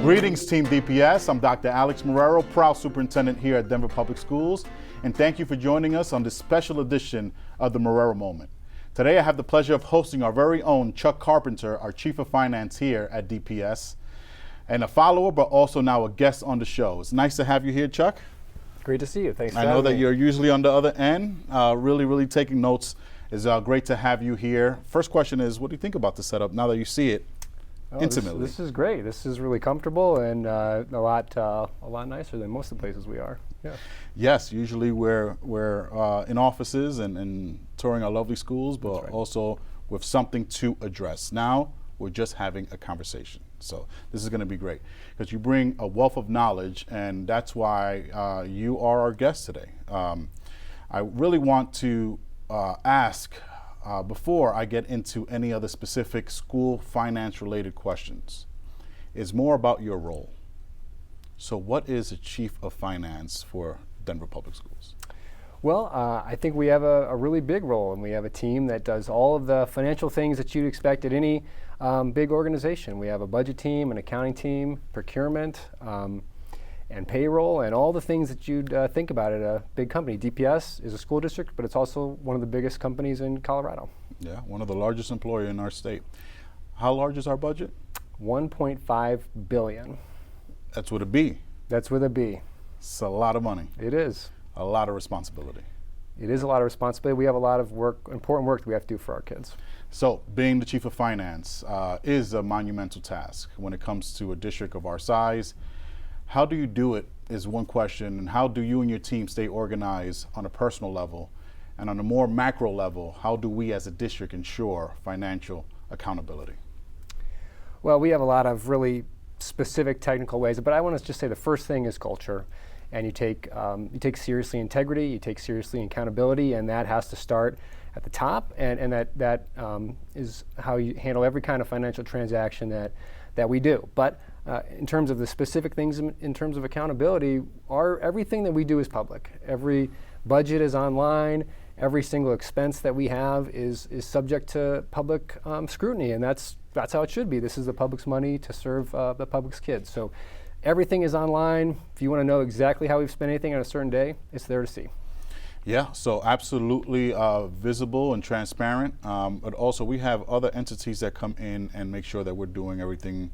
Greetings, Team DPS. I'm Dr. Alex Marrero, proud superintendent here at Denver Public Schools, and thank you for joining us on this special edition of the Marrero Moment. Today I have the pleasure of hosting our very own Chuck Carpenter, our Chief of Finance here at DPS, and a follower, but also now a guest on the show. It's nice to have you here, Chuck. Great to see you. Thanks for having me. I know that you're usually on the other end, really taking notes. It's great to have you here. First question is, what do you think about the setup now that you see it intimately? This is great. This is really comfortable and a lot nicer than most of the places we are. Yeah. Yes, usually we're in offices and touring our lovely schools, but also with something to address. Now we're just having a conversation. So this is going to be great because you bring a wealth of knowledge, and that's why you are our guest today. I really want to ask, before I get into any other specific school finance related questions, is more about your role. So what is a Chief of Finance for Denver Public Schools? Well, I think we have a really big role, and we have a team that does all of the financial things that you'd expect at any big organization. We have a budget team, an accounting team, procurement, and payroll, and all the things that you'd think about at a big company. DPS is a school district, but it's also one of the biggest companies in Colorado. Yeah, one of the largest employer in our state. How large is our budget? $1.5 billion. That's with a B. That's with a B. It's a lot of money. It is. A lot of responsibility. It is a lot of responsibility. We have a lot of important work that we have to do for our kids. So being the Chief of Finance is a monumental task when it comes to a district of our size. How do you do it is one question, and how do you and your team stay organized on a personal level? And on a more macro level, how do we as a district ensure financial accountability? Well, we have a lot of really specific technical ways, but I want to just say the first thing is culture. And you take seriously integrity, you take seriously accountability, and that has to start at the top, and that is how you handle every kind of financial transaction that we do. But in terms of the specific things, in terms of accountability, everything that we do is public. Every budget is online. Every single expense that we have is subject to public scrutiny, and that's how it should be. This is the public's money to serve the public's kids. So everything is online. If you want to know exactly how we've spent anything on a certain day, it's there to see. Yeah, so absolutely visible and transparent. But also we have other entities that come in and make sure that we're doing everything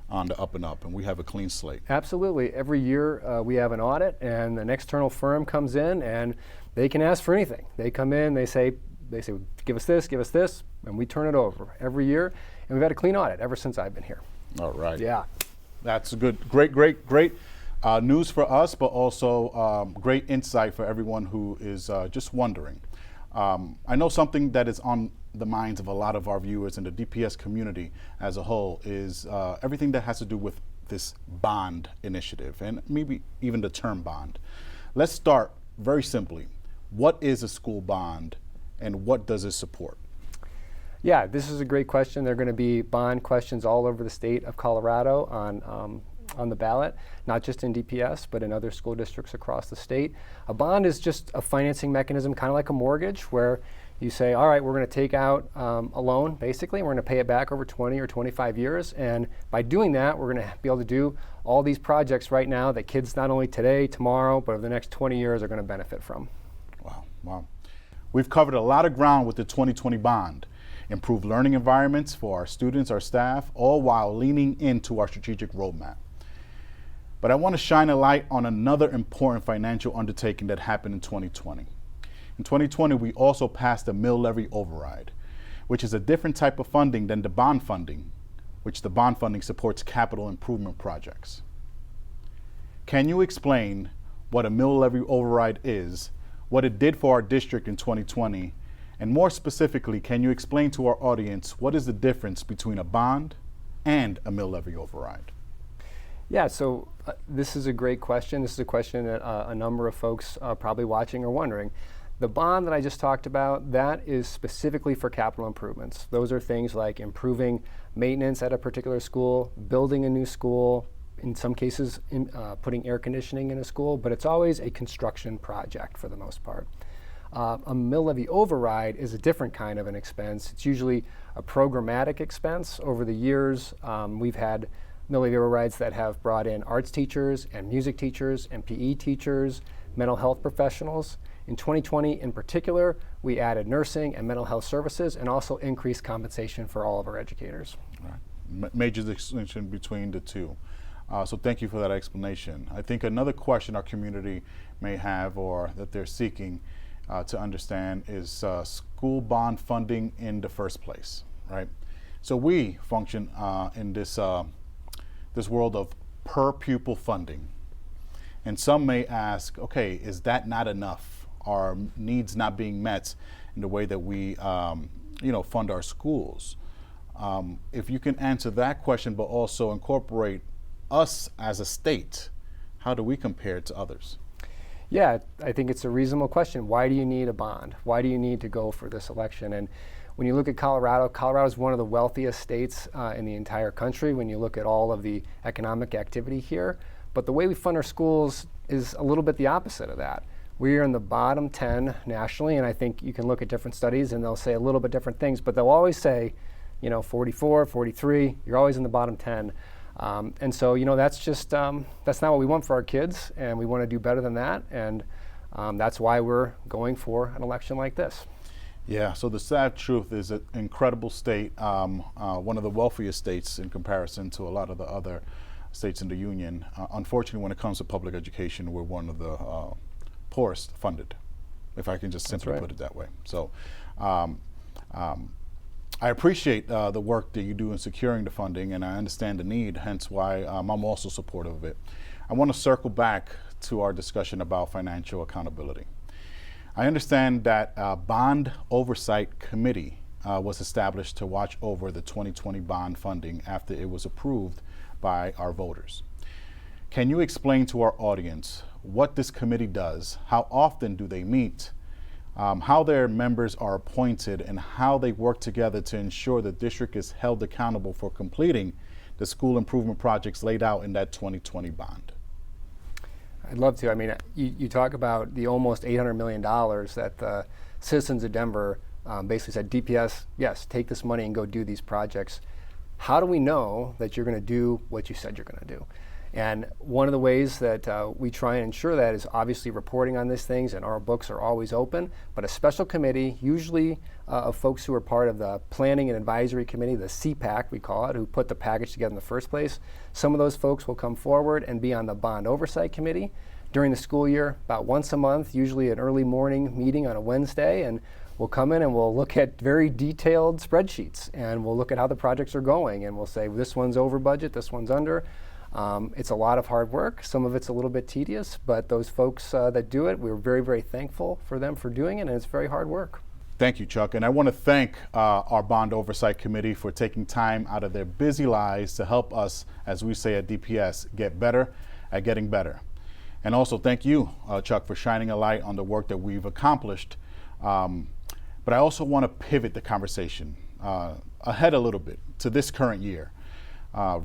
on the up and up, and we have a clean slate. Absolutely. Every year we have an audit, and an external firm comes in, and they can ask for anything. They come in, they say, give us this, and we turn it over every year. And we've had a clean audit ever since I've been here. All right. Yeah. That's great news for us, but also great insight for everyone who is just wondering. I know something that is on the minds of a lot of our viewers and the DPS community as a whole is everything that has to do with this bond initiative, and maybe even the term bond. Let's start very simply. What is a school bond, and what does it support? Yeah, this is a great question. There are going to be bond questions all over the state of Colorado on the ballot, not just in DPS, but in other school districts across the state. A bond is just a financing mechanism, kind of like a mortgage, where you say, all right, we're going to take out a loan, basically, and we're going to pay it back over 20 or 25 years. And by doing that, we're going to be able to do all these projects right now that kids not only today, tomorrow, but over the next 20 years are going to benefit from. Wow. We've covered a lot of ground with the 2020 bond. Improved learning environments for our students, our staff, all while leaning into our strategic roadmap. But I want to shine a light on another important financial undertaking that happened in 2020. In 2020, we also passed the mill levy override, which is a different type of funding than the bond funding, which the bond funding supports capital improvement projects. Can you explain what a mill levy override is, what it did for our district in 2020, and more specifically, can you explain to our audience what is the difference between a bond and a mill levy override? Yeah, so this is a great question. This is a question that a number of folks probably watching are wondering. The bond that I just talked about, that is specifically for capital improvements. Those are things like improving maintenance at a particular school, building a new school, in some cases putting air conditioning in a school, but it's always a construction project for the most part. A mill levy override is a different kind of an expense. It's usually a programmatic expense. Over the years, we've had behavioral rights that have brought in arts teachers and music teachers and PE teachers, mental health professionals. In 2020 in particular, we added nursing and mental health services and also increased compensation for all of our educators. Right. Major distinction between the two. So thank you for that explanation. I think another question our community may have or that they're seeking to understand is school bond funding in the first place, right? So we function in this world of per pupil funding. And some may ask, okay, is that not enough? Are needs not being met in the way that we fund our schools? If you can answer that question, but also incorporate us as a state, how do we compare to others? Yeah, I think it's a reasonable question. Why do you need a bond? Why do you need to go for this election? And when you look at Colorado, Colorado is one of the wealthiest states in the entire country when you look at all of the economic activity here. But the way we fund our schools is a little bit the opposite of that. We are in the bottom 10 nationally, and I think you can look at different studies and they'll say a little bit different things, but they'll always say, 44, 43, you're always in the bottom 10. And so, that's just, that's not what we want for our kids, and we want to do better than that, and that's why we're going for an election like this. Yeah, so the sad truth is an incredible state, one of the wealthiest states in comparison to a lot of the other states in the union. Unfortunately, when it comes to public education, we're one of the poorest funded, if I can just simply put it that way. So I appreciate the work that you do in securing the funding, and I understand the need, hence why I'm also supportive of it. I want to circle back to our discussion about financial accountability. I understand that a bond oversight committee was established to watch over the 2020 bond funding after it was approved by our voters. Can you explain to our audience what this committee does, how often do they meet, how their members are appointed, and how they work together to ensure the district is held accountable for completing the school improvement projects laid out in that 2020 bond? I'd love to. I mean, you talk about the almost $800 million that the citizens of Denver basically said, DPS, yes, take this money and go do these projects. How do we know that you're going to do what you said you're going to do? And one of the ways that we try and ensure that is obviously reporting on these things, and our books are always open, but a special committee, usually of folks who are part of the Planning and Advisory Committee, the CPAC we call it, who put the package together in the first place. Some of those folks will come forward and be on the Bond Oversight Committee during the school year, about once a month, usually an early morning meeting on a Wednesday, and we'll come in and we'll look at very detailed spreadsheets, and we'll look at how the projects are going, and we'll say this one's over budget, this one's under. It's a lot of hard work. Some of it's a little bit tedious, but those folks that do it, we're very, very thankful for them for doing it, and it's very hard work. Thank you, Chuck. And I want to thank our Bond Oversight Committee for taking time out of their busy lives to help us, as we say at DPS, get better at getting better. And also thank you, Chuck, for shining a light on the work that we've accomplished. But I also want to pivot the conversation ahead a little bit to this current year.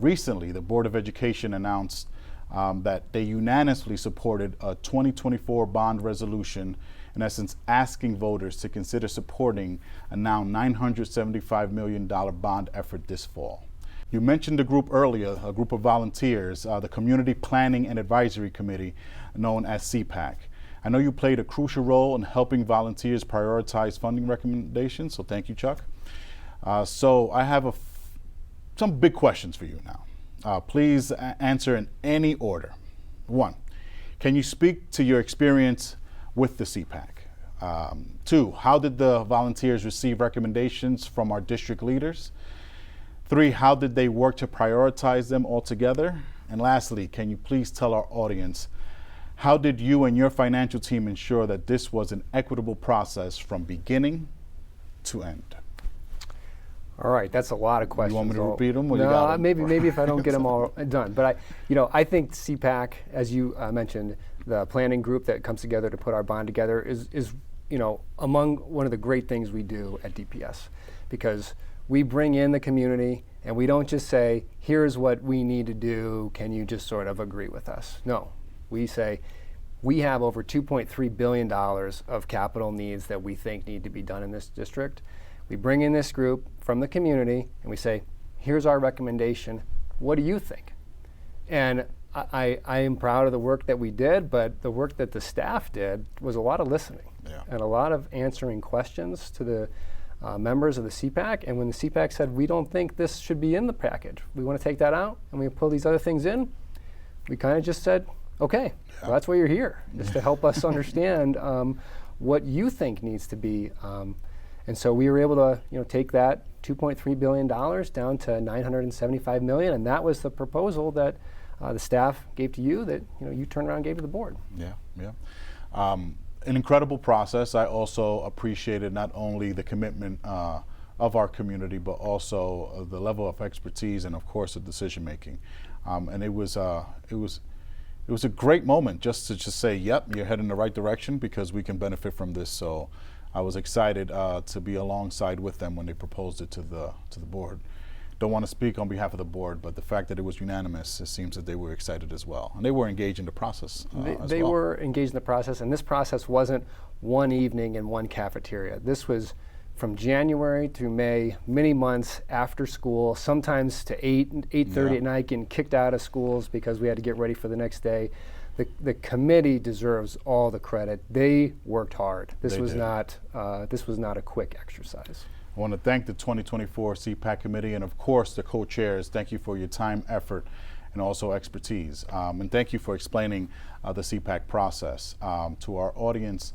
Recently, the Board of Education announced that they unanimously supported a 2024 bond resolution, in essence asking voters to consider supporting a now $975 million bond effort this fall. You mentioned the group earlier, a group of volunteers, the Community Planning and Advisory Committee, known as CPAC. I know you played a crucial role in helping volunteers prioritize funding recommendations, so thank you, Chuck. So I have some big questions for you now. Please answer in any order. 1, can you speak to your experience with the CPAC? 2, how did the volunteers receive recommendations from our district leaders? 3, how did they work to prioritize them all together? And lastly, can you please tell our audience, how did you and your financial team ensure that this was an equitable process from beginning to end? All right, that's a lot of questions. You want me to repeat them? No, maybe if I don't get them all done. But I think CPAC, as you mentioned, the planning group that comes together to put our bond together is among one of the great things we do at DPS, because we bring in the community and we don't just say, here's what we need to do, can you just sort of agree with us? No, we say, we have over $2.3 billion of capital needs that we think need to be done in this district. We bring in this group from the community and we say, here's our recommendation. What do you think? And I am proud of the work that we did, but the work that the staff did was a lot of listening and a lot of answering questions to the members of the CPAC. And when the CPAC said, we don't think this should be in the package, we want to take that out and we pull these other things in, we kind of just said, okay, well, that's why you're here, is to help us understand what you think needs to be. And so we were able to take that $2.3 billion down to $975 million, and that was the proposal that the staff gave to you that you turned around and gave to the board. Yeah. An incredible process. I also appreciated not only the commitment of our community, but also the level of expertise and, of course, the decision making. And it was a great moment just to say, yep, you're heading in the right direction because we can benefit from this. So I was excited to be alongside with them when they proposed it to the board. Don't want to speak on behalf of the board, but the fact that it was unanimous, it seems that they were excited as well. And they were engaged in the process They were engaged in the process, and this process wasn't one evening in one cafeteria. This was from January through May, many months after school, sometimes to 8:30 at night, getting kicked out of schools because we had to get ready for the next day. The committee deserves all the credit. They worked hard. This was not a quick exercise. I want to thank the 2024 CPAC committee and, of course, the co-chairs. Thank you for your time, effort, and also expertise. And thank you for explaining the CPAC process to our audience.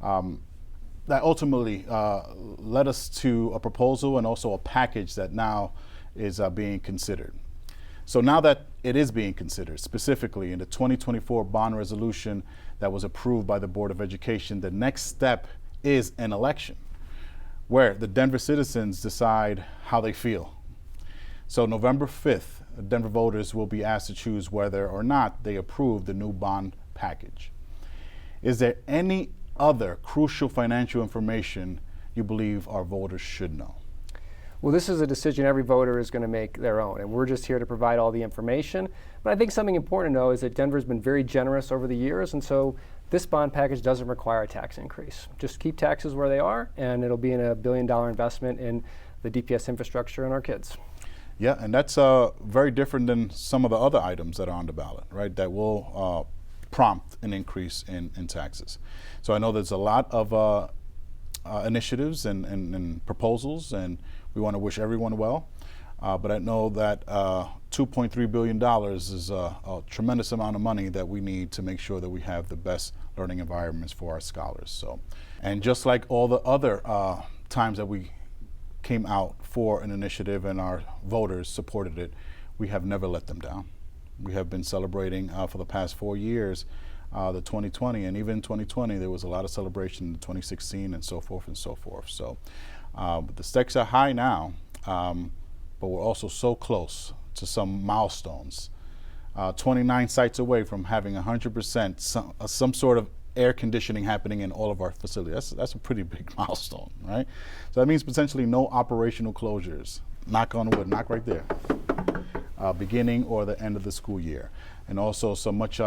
That ultimately led us to a proposal and also a package that now is being considered. So now that it is being considered, specifically in the 2024 bond resolution that was approved by the Board of Education, the next step is an election where the Denver citizens decide how they feel. So November 5th, Denver voters will be asked to choose whether or not they approve the new bond package. Is there any other crucial financial information you believe our voters should know? Well, this is a decision every voter is going to make their own, and we're just here to provide all the information. But I think something important to know is that Denver's been very generous over the years, and so this bond package doesn't require a tax increase. Just keep taxes where they are, and it'll be in a $1 billion investment in the DPS infrastructure and our kids. Yeah, and that's very different than some of the other items that are on the ballot, right? That will prompt an increase in taxes. So I know there's a lot of initiatives and proposals, and we want to wish everyone well. But I know that $2.3 billion is a tremendous amount of money that we need to make sure that we have the best learning environments for our scholars. So, and just like all the other times that we came out for an initiative and our voters supported it, we have never let them down. We have been celebrating for the past 4 years the 2020, and even in 2020 there was a lot of celebration in 2016 and so forth and so forth. So the stakes are high now, but we're also so close to some milestones. 29 sites away from having 100% some sort of air conditioning happening in all of our facilities. That's a pretty big milestone, right? So that means potentially no operational closures. Knock on wood, knock right there. Beginning or the end of the school year. And also some much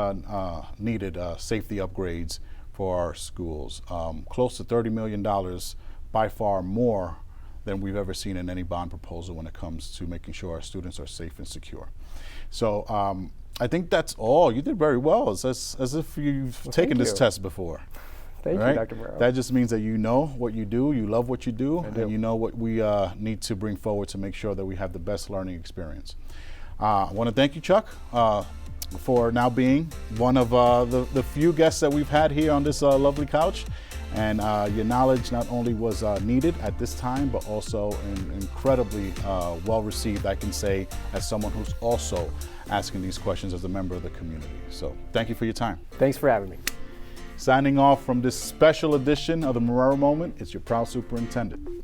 needed safety upgrades for our schools. Close to $30 million, by far more than we've ever seen in any bond proposal when it comes to making sure our students are safe and secure. So I think that's all. You did very well. It's as if you've taken this test before. Thank you, Dr. Marrero. That just means that you know what you do, you love what you do, and you know what we need to bring forward to make sure that we have the best learning experience. I want to thank you, Chuck, for now being one of the few guests that we've had here on this lovely couch. And your knowledge not only was needed at this time, but also incredibly well received, I can say, as someone who's also asking these questions as a member of the community. So thank you for your time. Thanks for having me. Signing off from this special edition of the Marrero Moment, it's your proud superintendent,